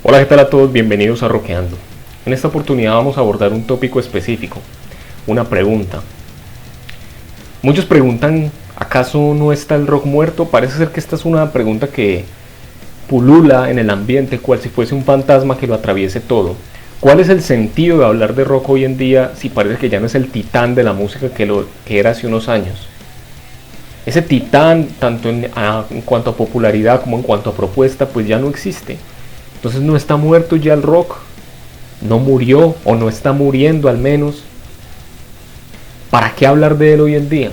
Hola, ¿qué tal a todos? Bienvenidos a Rockeando. En esta oportunidad vamos a abordar un tópico específico, una pregunta. Muchos preguntan, ¿acaso no está el rock muerto? Parece ser que esta es una pregunta que pulula en el ambiente, cual si fuese un fantasma que lo atraviese todo. ¿Cuál es el sentido de hablar de rock hoy en día si parece que ya no es el titán de la música que era hace unos años? Ese titán, tanto en cuanto a popularidad como en cuanto a propuesta, pues ya no existe. Entonces no está muerto ya el rock, no murió o no está muriendo al menos. ¿Para qué hablar de él hoy en día?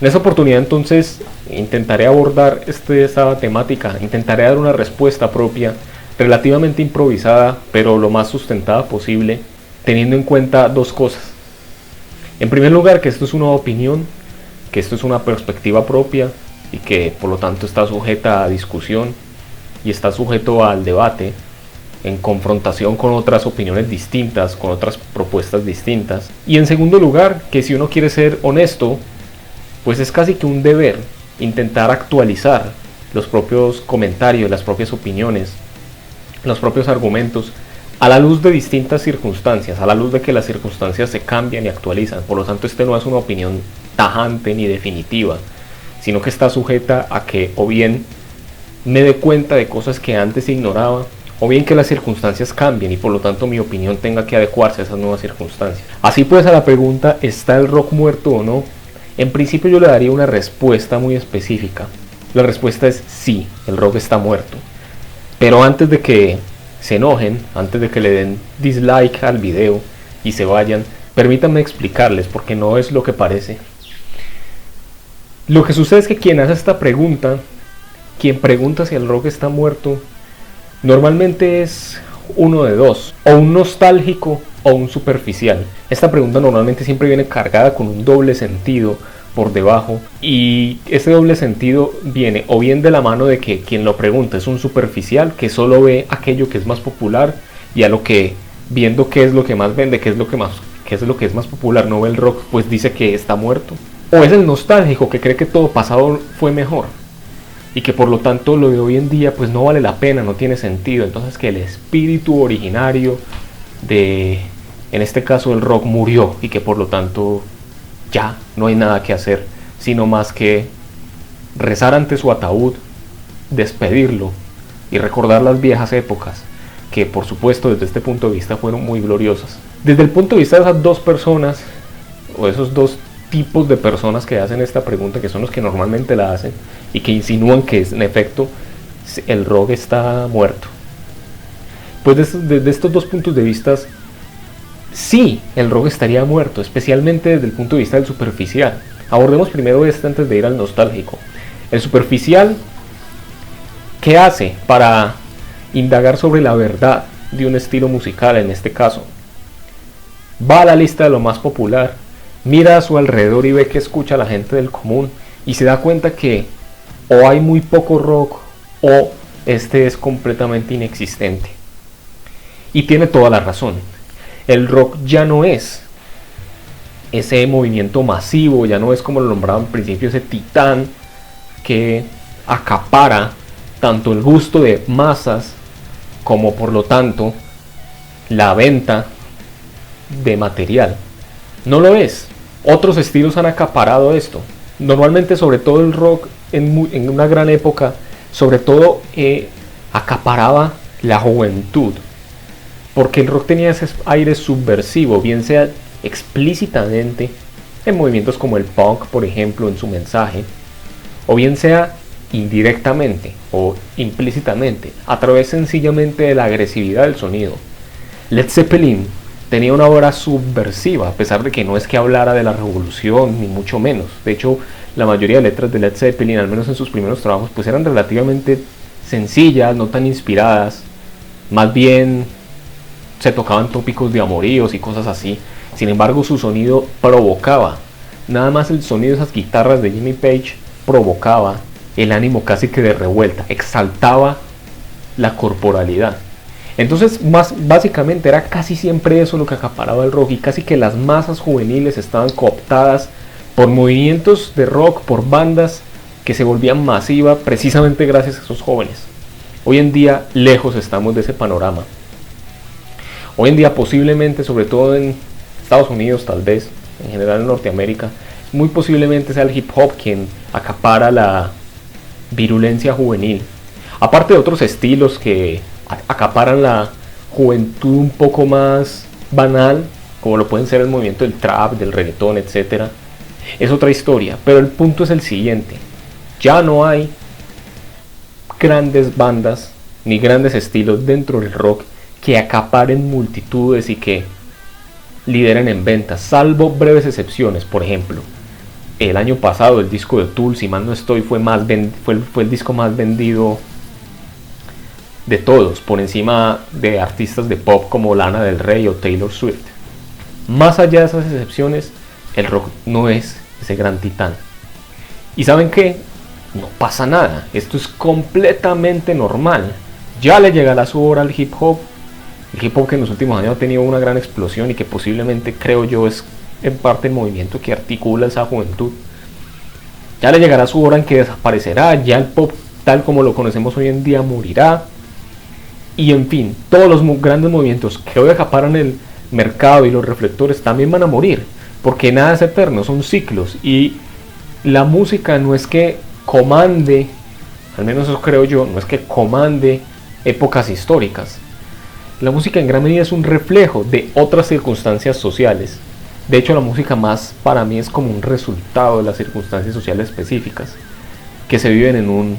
En esta oportunidad entonces intentaré abordar esta temática, intentaré dar una respuesta propia, relativamente improvisada, pero lo más sustentada posible, teniendo en cuenta dos cosas. En primer lugar, que esto es una opinión, que esto es una perspectiva propia y que por lo tanto está sujeta a discusión y está sujeto al debate en confrontación con otras opiniones distintas, con otras propuestas distintas. Y en segundo lugar, que si uno quiere ser honesto, pues es casi que un deber intentar actualizar los propios comentarios, las propias opiniones, los propios argumentos a la luz de distintas circunstancias, a la luz de que las circunstancias se cambian y actualizan. Por lo tanto, este no es una opinión tajante ni definitiva, sino que está sujeta a que o bien me dé cuenta de cosas que antes ignoraba, o bien que las circunstancias cambien y por lo tanto mi opinión tenga que adecuarse a esas nuevas circunstancias. Así pues, a la pregunta ¿está el rock muerto o no? En principio yo le daría una respuesta muy específica. La respuesta es sí, el rock está muerto. Pero antes de que se enojen, antes de que le den dislike al video y se vayan, permítanme explicarles porque no es lo que parece. Lo que sucede es que quien hace esta pregunta, quien pregunta si el rock está muerto, normalmente es uno de dos, o un nostálgico o un superficial. Esta pregunta normalmente siempre viene cargada con un doble sentido por debajo, y ese doble sentido viene o bien de la mano de que quien lo pregunta es un superficial que solo ve aquello que es más popular y a lo que, viendo qué es lo que más vende, qué es lo que es más popular, no ve el rock, pues dice que está muerto. O es el nostálgico que cree que todo pasado fue mejor y que por lo tanto lo de hoy en día pues no vale la pena, no tiene sentido. Entonces que el espíritu originario de, en este caso, el rock murió y que por lo tanto ya no hay nada que hacer sino más que rezar ante su ataúd, despedirlo y recordar las viejas épocas que por supuesto desde este punto de vista fueron muy gloriosas. Desde el punto de vista de esas dos personas o esos dos tipos de personas que hacen esta pregunta, que son los que normalmente la hacen y que insinúan que en efecto el rock está muerto, pues desde estos dos puntos de vista sí, el rock estaría muerto, especialmente desde el punto de vista del superficial. Abordemos primero este antes de ir al nostálgico. El superficial, ¿qué hace para indagar sobre la verdad de un estilo musical en este caso? Va a la lista de lo más popular, mira a su alrededor y ve que escucha a la gente del común y se da cuenta que o hay muy poco rock o este es completamente inexistente. Y tiene toda la razón. El rock ya no es ese movimiento masivo, ya no es, como lo nombraba en principio, ese titán que acapara tanto el gusto de masas como por lo tanto la venta de material. No lo es. Otros estilos han acaparado esto. Normalmente, sobre todo el rock en una gran época, sobre todo acaparaba la juventud, porque el rock tenía ese aire subversivo, bien sea explícitamente en movimientos como el punk, por ejemplo, en su mensaje, o bien sea indirectamente o implícitamente, a través sencillamente de la agresividad del sonido. Led Zeppelin tenía una obra subversiva, a pesar de que no es que hablara de la revolución, ni mucho menos. De hecho, la mayoría de letras de Led Zeppelin, al menos en sus primeros trabajos, pues eran relativamente sencillas, no tan inspiradas, más bien se tocaban tópicos de amoríos y cosas así. Sin embargo, su sonido provocaba, nada más el sonido de esas guitarras de Jimmy Page provocaba el ánimo casi que de revuelta, exaltaba la corporalidad. Entonces, básicamente era casi siempre eso lo que acaparaba el rock, y casi que las masas juveniles estaban cooptadas por movimientos de rock, por bandas que se volvían masivas precisamente gracias a esos jóvenes. Hoy en día lejos estamos de ese panorama. Hoy en día posiblemente, sobre todo en Estados Unidos, tal vez, en general en Norteamérica, muy posiblemente sea el hip hop quien acapara la virulencia juvenil. Aparte de otros estilos que acaparan la juventud un poco más banal, como lo pueden ser el movimiento del trap, del reggaetón, etc. Es otra historia, pero el punto es el siguiente. Ya no hay grandes bandas ni grandes estilos dentro del rock que acaparen multitudes y que lideren en ventas, salvo breves excepciones. Por ejemplo, el año pasado el disco de Tool, si mal no estoy, fue el disco más vendido de todos, por encima de artistas de pop como Lana del Rey o Taylor Swift. Más allá de esas excepciones, el rock no es ese gran titán. ¿Y saben qué? No pasa nada, esto es completamente normal. Ya le llegará su hora al hip hop. El hip hop que en los últimos años ha tenido una gran explosión y que posiblemente, creo yo, es en parte el movimiento que articula esa juventud. Ya le llegará su hora en que desaparecerá, ya el pop tal como lo conocemos hoy en día morirá. Y en fin, todos los grandes movimientos que hoy acaparan el mercado y los reflectores también van a morir, porque nada es eterno, son ciclos. Y la música no es que comande, al menos eso creo yo, no es que comande épocas históricas. La música en gran medida es un reflejo de otras circunstancias sociales. De hecho, la música más para mí es como un resultado de las circunstancias sociales específicas que se viven en un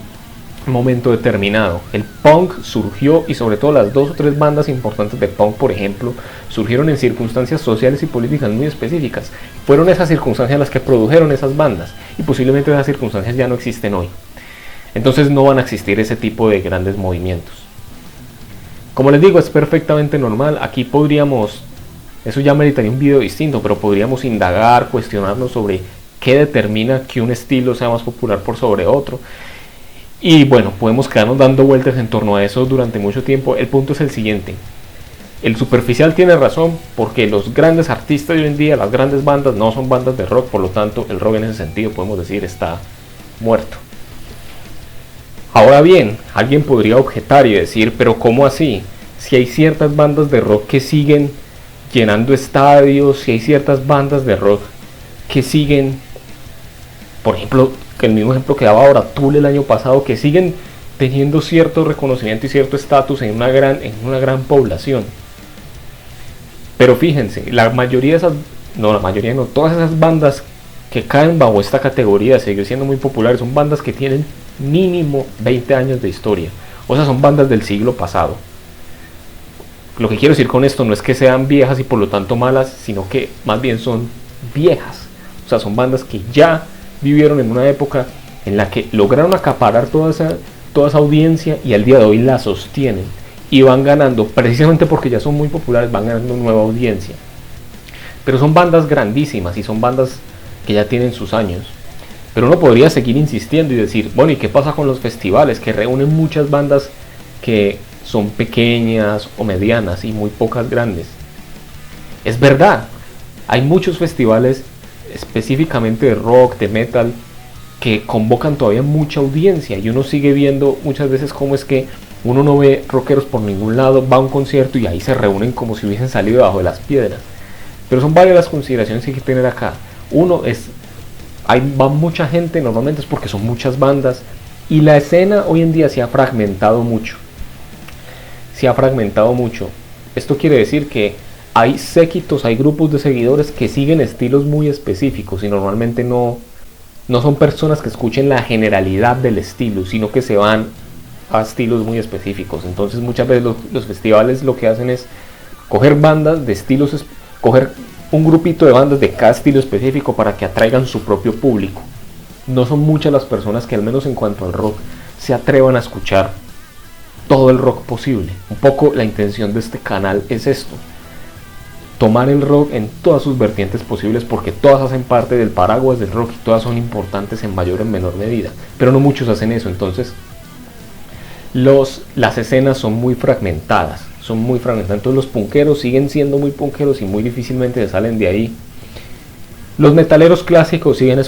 momento determinado. El punk surgió, y sobre todo las 2 o 3 bandas importantes de punk, por ejemplo, surgieron en circunstancias sociales y políticas muy específicas. Fueron esas circunstancias las que produjeron esas bandas, y posiblemente esas circunstancias ya no existen hoy. Entonces no van a existir ese tipo de grandes movimientos. Como les digo, es perfectamente normal. Aquí podríamos, eso ya meritaría un video distinto, pero podríamos indagar, cuestionarnos sobre qué determina que un estilo sea más popular por sobre otro. Y bueno, podemos quedarnos dando vueltas en torno a eso durante mucho tiempo. El punto es el siguiente. El superficial tiene razón, porque los grandes artistas de hoy en día, las grandes bandas, no son bandas de rock. Por lo tanto, el rock en ese sentido, podemos decir, está muerto. Ahora bien, alguien podría objetar y decir, pero ¿cómo así? Si hay ciertas bandas de rock que siguen llenando estadios, si hay ciertas bandas de rock que siguen, por ejemplo, que el mismo ejemplo que daba ahora Tool el año pasado, que siguen teniendo cierto reconocimiento y cierto estatus en una gran población. Pero fíjense, la mayoría de esas, todas esas bandas que caen bajo esta categoría de seguir siendo muy populares son bandas que tienen mínimo 20 años de historia. O sea, son bandas del siglo pasado. Lo que quiero decir con esto no es que sean viejas y por lo tanto malas, sino que más bien son viejas. O sea, son bandas que ya vivieron en una época en la que lograron acaparar toda esa audiencia y al día de hoy la sostienen. Y van ganando, precisamente porque ya son muy populares, van ganando nueva audiencia. Pero son bandas grandísimas y son bandas que ya tienen sus años. Pero uno podría seguir insistiendo y decir, bueno, ¿y qué pasa con los festivales que reúnen muchas bandas que son pequeñas o medianas y muy pocas grandes? Es verdad, hay muchos festivales específicamente de rock, de metal, que convocan todavía mucha audiencia y uno sigue viendo muchas veces cómo es que uno no ve rockeros por ningún lado, va a un concierto y ahí se reúnen como si hubiesen salido debajo de las piedras. Pero son varias las consideraciones que hay que tener acá. Uno es, va mucha gente, normalmente es porque son muchas bandas, y la escena hoy en día se ha fragmentado mucho. Esto quiere decir que hay séquitos, hay grupos de seguidores que siguen estilos muy específicos y normalmente no son personas que escuchen la generalidad del estilo, sino que se van a estilos muy específicos. Entonces muchas veces los festivales lo que hacen es coger bandas de estilos, coger un grupito de bandas de cada estilo específico para que atraigan su propio público. No son muchas las personas que, al menos en cuanto al rock, se atrevan a escuchar todo el rock posible. Un poco la intención de este canal es esto: tomar el rock en todas sus vertientes posibles, porque todas hacen parte del paraguas del rock y todas son importantes en mayor o en menor medida, pero no muchos hacen eso. Entonces las escenas son muy fragmentadas. Entonces los punkeros siguen siendo muy punkeros y muy difícilmente se salen de ahí. Los metaleros clásicos siguen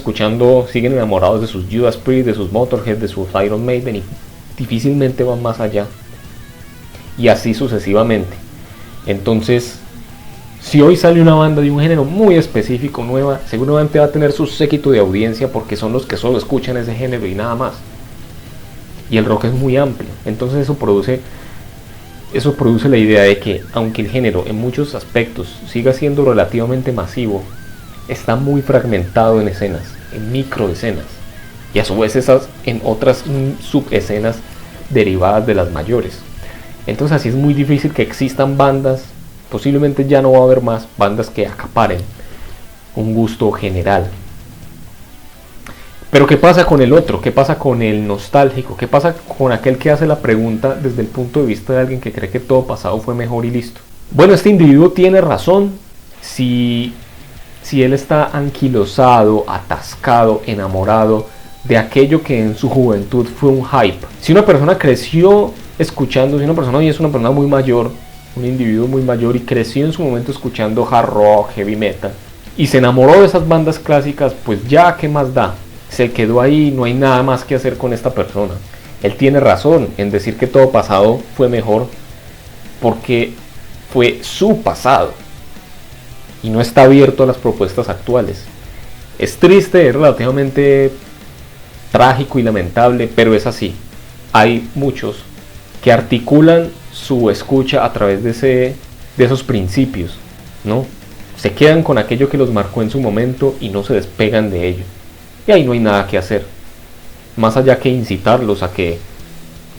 enamorados de sus Judas Priest, de sus Motorhead, de sus Iron Maiden, y difícilmente van más allá, y así sucesivamente. Entonces, si hoy sale una banda de un género muy específico, nueva, seguramente va a tener su séquito de audiencia porque son los que solo escuchan ese género y nada más. Y el rock es muy amplio, entonces eso produce la idea de que, aunque el género en muchos aspectos siga siendo relativamente masivo, está muy fragmentado en escenas, en microescenas, y a su vez esas en otras subescenas derivadas de las mayores. Entonces así es muy difícil que existan bandas, posiblemente ya no va a haber más bandas que acaparen un gusto general. Pero ¿qué pasa con el otro? ¿Qué pasa con el nostálgico? ¿Qué pasa con aquel que hace la pregunta desde el punto de vista de alguien que cree que todo pasado fue mejor y listo? Bueno, este individuo tiene razón si él está anquilosado, atascado, enamorado de aquello que en su juventud fue un hype. Si una persona creció escuchando, si una persona hoy es una persona muy mayor, un individuo muy mayor y creció en su momento escuchando hard rock, heavy metal, y se enamoró de esas bandas clásicas, pues ya, ¿qué más da? Se quedó ahí, no hay nada más que hacer con esta persona. Él tiene razón en decir que todo pasado fue mejor porque fue su pasado y no está abierto a las propuestas actuales. Es triste, es relativamente trágico y lamentable, pero es así. Hay muchos que articulan su escucha a través de esos principios, ¿no? Se quedan con aquello que los marcó en su momento y no se despegan de ello. Y ahí no hay nada que hacer, más allá que incitarlos a que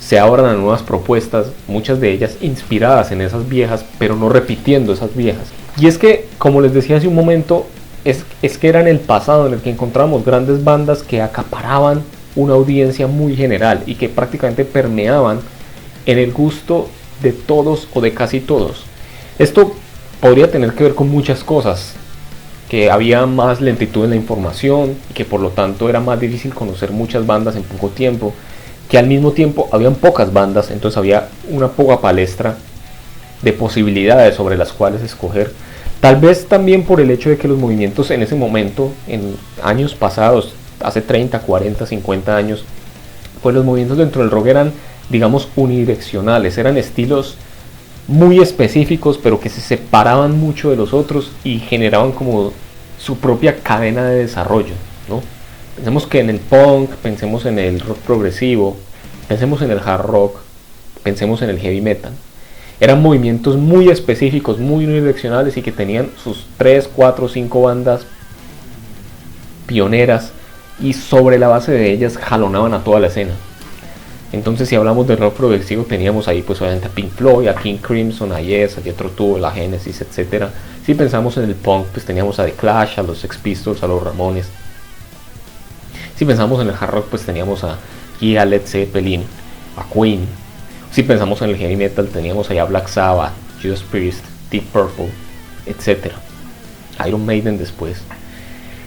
se abran a nuevas propuestas, muchas de ellas inspiradas en esas viejas, pero no repitiendo esas viejas. Y es que, como les decía hace un momento, es que era en el pasado en el que encontramos grandes bandas que acaparaban una audiencia muy general y que prácticamente permeaban en el gusto de todos o de casi todos. Esto podría tener que ver con muchas cosas, que había más lentitud en la información y que por lo tanto era más difícil conocer muchas bandas en poco tiempo, que al mismo tiempo habían pocas bandas, entonces había una poca palestra de posibilidades sobre las cuales escoger. Tal vez también por el hecho de que los movimientos en ese momento, en años pasados, hace 30, 40, 50 años, pues los movimientos dentro del rock eran, digamos, unidireccionales, eran estilos muy específicos, pero que se separaban mucho de los otros y generaban como su propia cadena de desarrollo, ¿no? Pensemos que en el punk, pensemos en el rock progresivo, pensemos en el hard rock, pensemos en el heavy metal. Eran movimientos muy específicos, muy unidireccionales y que tenían sus 3, 4, 5 bandas pioneras y sobre la base de ellas jalonaban a toda la escena. Entonces, si hablamos de rock progresivo, teníamos ahí pues obviamente a Pink Floyd, a King Crimson, a Yes, a Jethro Tull, a Genesis, etc. Si pensamos en el punk, pues teníamos a The Clash, a los Sex Pistols, a los Ramones. Si pensamos en el hard rock, pues teníamos a Led Zeppelin, a Queen. Si pensamos en el heavy metal, teníamos allá a Black Sabbath, Judas Priest, Deep Purple, etc. Iron Maiden después.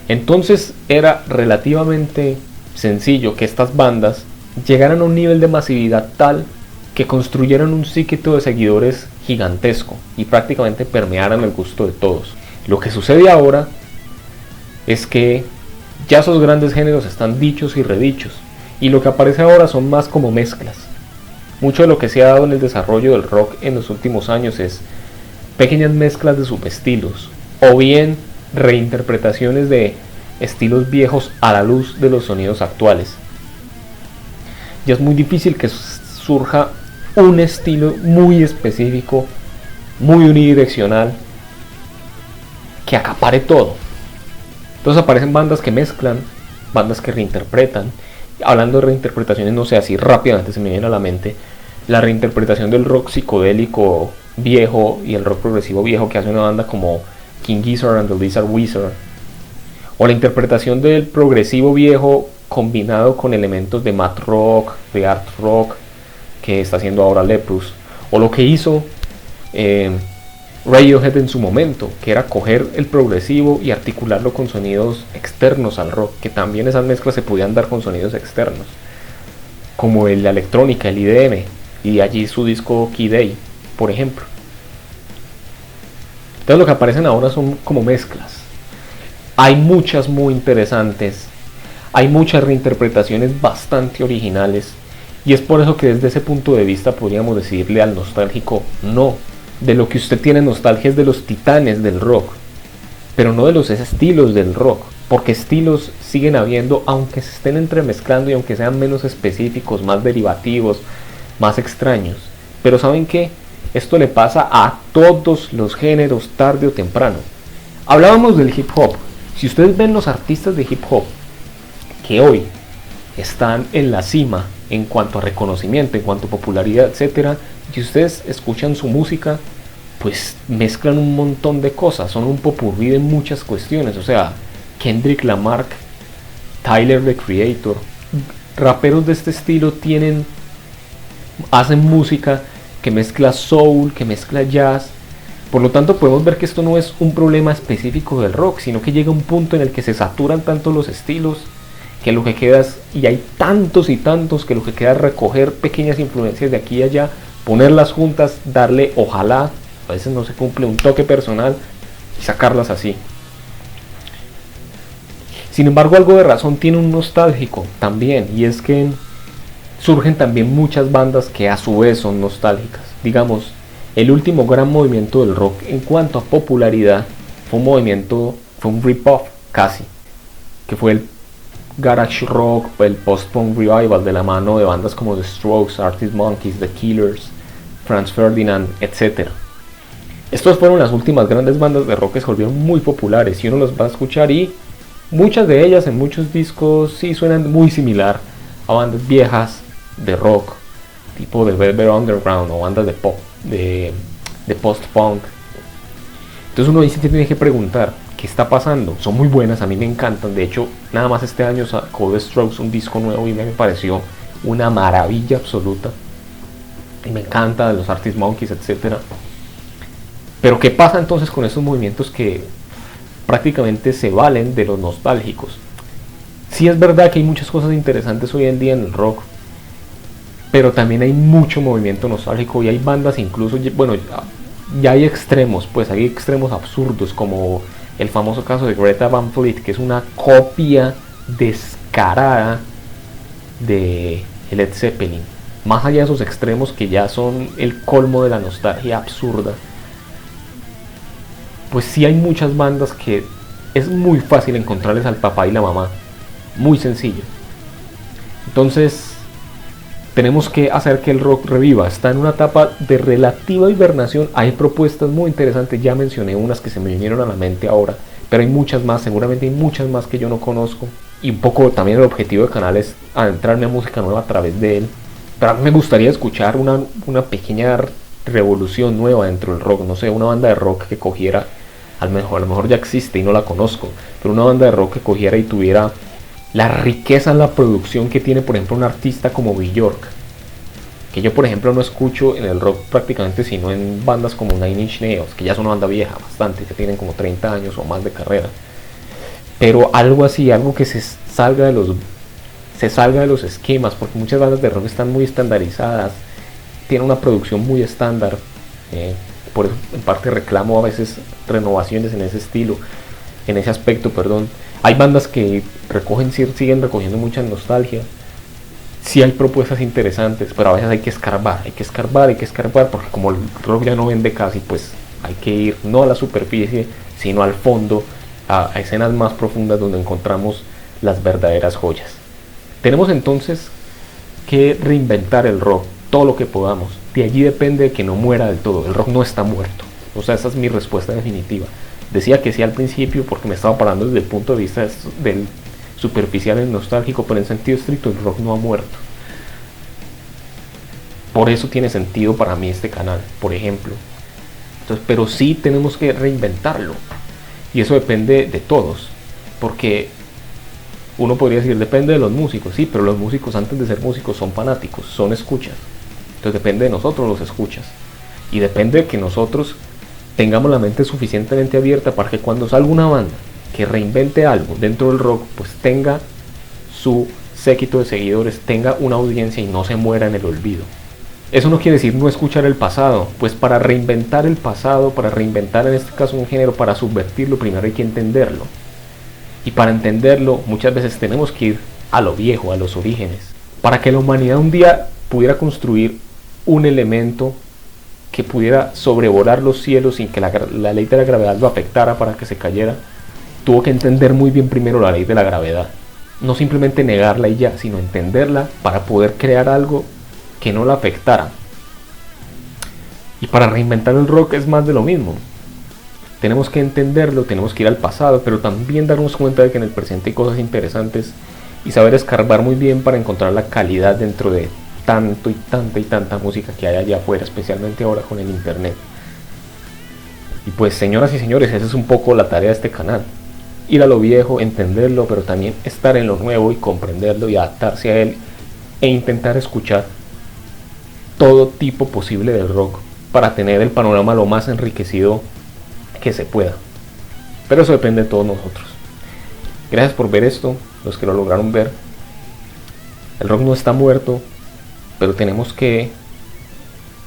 Entonces era relativamente sencillo que estas bandas llegaran a un nivel de masividad tal que construyeran un séquito de seguidores gigantesco y prácticamente permearan el gusto de todos. Lo que sucede ahora es que ya esos grandes géneros están dichos y redichos, y lo que aparece ahora son más como mezclas. Mucho de lo que se ha dado en el desarrollo del rock en los últimos años es pequeñas mezclas de subestilos, o bien reinterpretaciones de estilos viejos a la luz de los sonidos actuales. Ya es muy difícil que surja un estilo muy específico, muy unidireccional, que acapare todo. Entonces aparecen bandas que mezclan, bandas que reinterpretan. Hablando de reinterpretaciones, no sé, así rápidamente se me viene a la mente la reinterpretación del rock psicodélico viejo y el rock progresivo viejo que hace una banda como King Gizzard and the Lizard Wizard, o la interpretación del progresivo viejo combinado con elementos de math rock, de art rock, que está haciendo ahora Leprous, o lo que hizo Radiohead en su momento, que era coger el progresivo y articularlo con sonidos externos al rock, que también esas mezclas se podían dar con sonidos externos, como la electrónica, el IDM, y allí su disco Key Day, por ejemplo. Entonces lo que aparecen ahora son como mezclas. Hay muchas muy interesantes, hay muchas reinterpretaciones bastante originales, Y es por eso que desde ese punto de vista podríamos decirle al nostálgico no. De lo que usted tiene nostalgia es de los titanes del rock, pero no de los estilos del rock, porque estilos siguen habiendo, aunque se estén entremezclando y aunque sean menos específicos, más derivativos, más extraños. Pero ¿saben qué? Esto le pasa a todos los géneros tarde o temprano. Hablábamos del hip hop. Si ustedes ven los artistas de hip hop que hoy están en la cima en cuanto a reconocimiento, en cuanto a popularidad, etcétera, y ustedes escuchan su música, pues mezclan un montón de cosas, son un popurrí de muchas cuestiones. O sea, Kendrick Lamar, Tyler the Creator, raperos de este estilo hacen música que mezcla soul, que mezcla jazz. Por lo tanto podemos ver que esto no es un problema específico del rock, sino que llega un punto en el que se saturan tanto los estilos que lo que queda es, y hay tantos y tantos, que lo que queda es recoger pequeñas influencias de aquí y allá, ponerlas juntas, darle, ojalá, a veces no se cumple, un toque personal y sacarlas así. Sin embargo, algo de razón tiene un nostálgico también, y es que surgen también muchas bandas que a su vez son nostálgicas. Digamos, el último gran movimiento del rock en cuanto a popularidad fue un rip-off casi, que fue el garage rock, el post-punk revival de la mano de bandas como The Strokes, Arctic Monkeys, The Killers, Franz Ferdinand, etc. Estos fueron las últimas grandes bandas de rock que se volvieron muy populares y uno los va a escuchar y muchas de ellas en muchos discos sí suenan muy similar a bandas viejas de rock, tipo de Velvet Underground o bandas de pop, de post-punk. Entonces uno dice que tiene que preguntar, ¿qué está pasando? Son muy buenas, a mí me encantan. De hecho, nada más este año sacó The Strokes un disco nuevo y me pareció una maravilla absoluta. Y me encanta, de los Arctic Monkeys, etc. Pero ¿qué pasa entonces con esos movimientos que prácticamente se valen de los nostálgicos? Sí es verdad que hay muchas cosas interesantes hoy en día en el rock, pero también hay mucho movimiento nostálgico y hay bandas incluso, bueno, ya hay extremos, pues hay extremos absurdos como el famoso caso de Greta Van Fleet, que es una copia descarada de Led Zeppelin. Más allá de esos extremos que ya son el colmo de la nostalgia absurda, pues sí hay muchas bandas que es muy fácil encontrarles al papá y la mamá, muy sencillo. Entonces tenemos que hacer que el rock reviva. Está en una etapa de relativa hibernación. Hay propuestas muy interesantes, ya mencioné unas que se me vinieron a la mente ahora, pero hay muchas más, seguramente hay muchas más que yo no conozco. Y un poco también el objetivo del canal es adentrarme a música nueva a través de él. Pero a mí me gustaría escuchar una pequeña revolución nueva dentro del rock. No sé, una banda de rock que cogiera, a lo mejor ya existe y no la conozco, pero una banda de rock que cogiera y tuviera la riqueza en la producción que tiene, por ejemplo, un artista como Björk, que yo por ejemplo no escucho en el rock prácticamente sino en bandas como Nine Inch Nails, que ya es una banda vieja bastante, que tienen como 30 años o más de carrera, pero algo así, algo que se salga de los esquemas, porque muchas bandas de rock están muy estandarizadas, tienen una producción muy estándar, por eso en parte reclamo a veces renovaciones en ese estilo, en ese aspecto, perdón. Hay bandas que siguen recogiendo mucha nostalgia. Sí hay propuestas interesantes, pero a veces hay que escarbar, porque como el rock ya no vende casi, pues hay que ir no a la superficie, sino al fondo, a escenas más profundas donde encontramos las verdaderas joyas. Tenemos entonces que reinventar el rock, todo lo que podamos. De allí depende de que no muera del todo. El rock no está muerto. O sea, esa es mi respuesta definitiva. Decía que sí al principio porque me estaba parando desde el punto de vista del superficial y nostálgico, pero en sentido estricto el rock no ha muerto. Por eso tiene sentido para mí este canal, por ejemplo. Entonces, pero sí tenemos que reinventarlo. Y eso depende de todos. Porque uno podría decir, depende de los músicos. Sí, pero los músicos antes de ser músicos son fanáticos, son escuchas. Entonces depende de nosotros los escuchas. Y depende de que nosotros tengamos la mente suficientemente abierta para que cuando salga una banda que reinvente algo dentro del rock, pues tenga su séquito de seguidores, tenga una audiencia y no se muera en el olvido. Eso no quiere decir no escuchar el pasado, pues para reinventar el pasado, para reinventar en este caso un género, para subvertirlo, primero hay que entenderlo. Y para entenderlo muchas veces tenemos que ir a lo viejo, a los orígenes. para que la humanidad un día pudiera construir un elemento que pudiera sobrevolar los cielos sin que la ley de la gravedad lo afectara para que se cayera, tuvo que entender muy bien primero la ley de la gravedad. No simplemente negarla y ya, sino entenderla para poder crear algo que no la afectara. Y para reinventar el rock es más de lo mismo. Tenemos que entenderlo, tenemos que ir al pasado, pero también darnos cuenta de que en el presente hay cosas interesantes y saber escarbar muy bien para encontrar la calidad dentro de tanto y tanta música que hay allá afuera, especialmente ahora con el internet. Y pues, señoras y señores, esa es un poco la tarea de este canal. Ir a lo viejo, entenderlo, pero también estar en lo nuevo y comprenderlo y adaptarse a él e intentar escuchar todo tipo posible del rock para tener el panorama lo más enriquecido que se pueda. Pero eso depende de todos nosotros. Gracias por ver esto, los que lo lograron ver. El rock no está muerto, pero tenemos que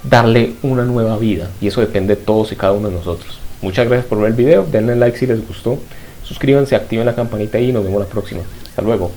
darle una nueva vida y eso depende de todos y cada uno de nosotros. Muchas gracias por ver el video, denle like si les gustó, suscríbanse, activen la campanita y nos vemos la próxima. Hasta luego.